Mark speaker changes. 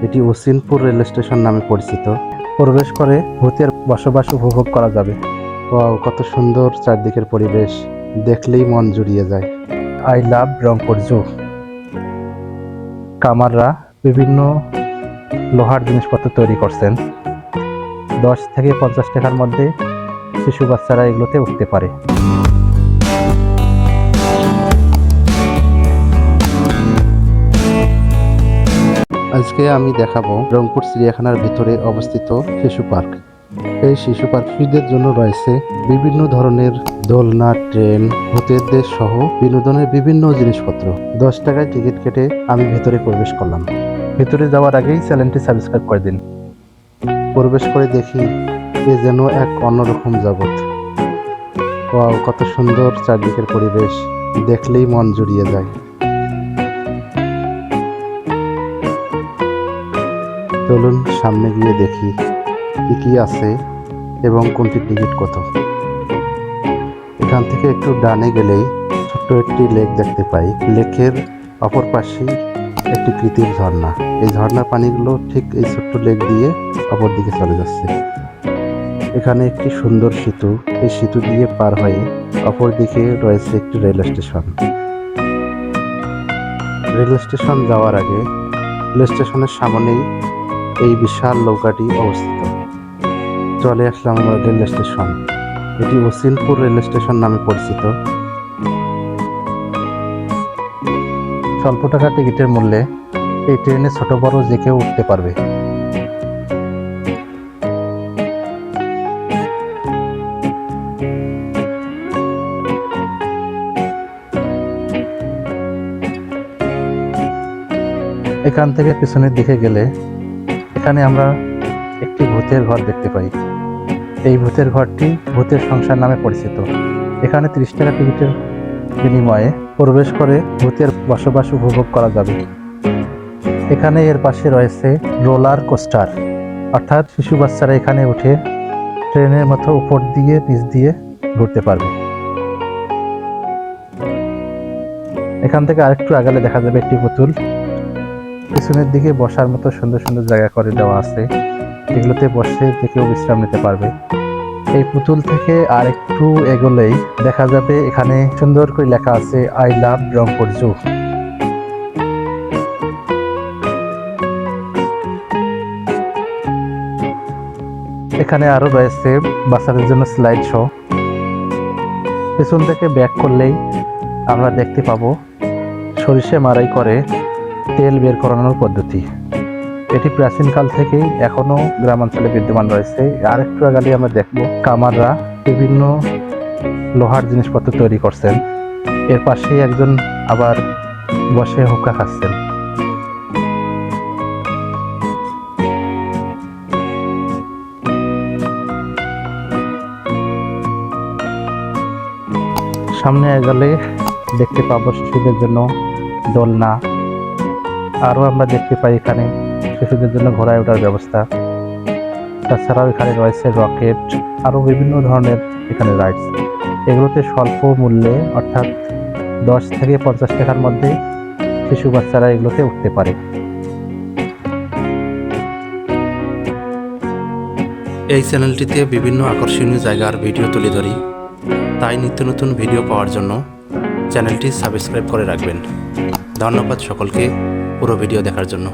Speaker 1: এটি ওসিনপুর rail station নামে পরিচিত। প্রবেশ করে ভূতের বসবাস উপভোগ করা যাবে। ওয়াও, কত সুন্দর চারদিকের পরিবেশ, দেখলেই মন জুড়িয়ে যায়। আই লাভ রংপুর জু। কামাররা বিভিন্ন লোহার জিনিসপত্র তৈরি করছেন। 10 থেকে 50 টাকার মধ্যে শিশু বাচ্চারা এগুলোতে উঠতে পারে। আজকে আমি দেখাবো রংপুর চিড়িয়াখানার ভিতরে অবস্থিত শিশু পার্ক। এই শিশু পার্কদের জন্য রয়েছে বিভিন্ন ধরনের দোলনা, ট্রেন, ভূতের দেশ সহ বিনোদনের বিভিন্ন জিনিসপত্র। 10 টাকায় টিকিট কেটে আমি ভেতরে প্রবেশ করলাম। ভেতরে যাওয়ার আগেই চ্যানেলটি সাবস্ক্রাইব করে দিন। প্রবেশ করে দেখি এ যেন এক অন্যরকম জগৎ। ওয়াও, কত সুন্দর চারদিকের পরিবেশ, দেখলেই মন জুড়িয়ে যায়। চলুন সামনে গিয়ে দেখি কি কি আছে এবং কোনটি টিকিট কত। এখান থেকে একটু ডানে গেলেই ছোট্ট একটি লেক দেখতে পাই। লেকের অপর পাশেই একটি কৃত্রিম ঝর্ণা। এই ঝর্ণার পানিগুলো ঠিক এই ছোট্ট লেক দিয়ে অপর দিকে চলে যাচ্ছে। এখানে একটি সুন্দর সেতু, এই সেতু দিয়ে পার হয়ে অপর দিকে রয়েছে একটি রেল স্টেশন। রেল স্টেশন যাওয়ার আগে রেল স্টেশনের সামনেই এই বিশাল নৌকাটি অবস্থিত। চলে আসলাম আমরা রেল স্টেশন। এটি ওসিনপুর রেল স্টেশন নামে পরিচিত। স্বল্প টাকা টিকিটের মূল্যে এই ট্রেনে ছোট বড় যে কেউ উঠতে পারবে। এখান থেকে পিছনের দিকে গেলে এখানে আমরা একটি ভূতের ঘর দেখতে পাই। এই ভূতের ঘরটি ভূতের সংসার নামে পরিচিত। এখানে 30 টাকা টিকিটের বিনিময়ে প্রবেশ করে ভূতের বসবাস উপভোগ করা যাবে। এখানে এর পাশে রয়েছে রোলার কোস্টার, অর্থাৎ শিশু বাচ্চারা এখানে উঠে ট্রেনের মতো উপর দিয়ে নিচ দিয়ে ঘুরতে পারবে। এখান থেকে আরেকটু আগালে দেখা যাবে একটি পুতুল। পিছনের দিকে বসার মতো সুন্দর সুন্দর জায়গা করে দেওয়া আছে, এগুলোতে বসে যে কেউ বিশ্রাম নিতে পারবে। এই পুতুল থেকে আর একটু এগোলেই দেখা যাবে এখানে সুন্দর করে লেখা আছে আই লাভ রংপুর জু। এখানে আরো রয়েছে বাচ্চাদের জন্য স্লাইড শো। পেছন থেকে ব্যাক করলেই আমরা দেখতে পাবো সরিষা মাড়াই করে তেল বের করানোর পদ্ধতি। এটি প্রাচীনকাল থেকেই এখনো গ্রামাঞ্চলে বিদ্যমান রয়েছে। আর একটু আগালে আমরা দেখব কামাররা বিভিন্ন লোহার জিনিসপত্র তৈরি করছেন। এর পাশেই একজন আবার বসে হুক্কা খাচ্ছেন। সামনে এগোলে দেখতে পাবো শিশুদের জন্য দোলনা। আরও আমরা দেখতে পাই এখানে শিশুদের জন্য ঘোড়ায় ওঠার ব্যবস্থা। তাছাড়াও এখানে রয়েছে রকেট, আরও বিভিন্ন ধরনের এখানে রাইডস। এগুলোতে স্বল্প মূল্যে, অর্থাৎ 10 থেকে 50 টাকার মধ্যে শিশু বাচ্চারা এগুলোতে উঠতে পারে।
Speaker 2: এই চ্যানেলটিতে বিভিন্ন আকর্ষণীয় জায়গার ভিডিও তুলে ধরি, তাই নিত্য নতুন ভিডিও পাওয়ার জন্য চ্যানেলটি সাবস্ক্রাইব করে রাখবেন। ধন্যবাদ সকলকে পুরো ভিডিও দেখার জন্য।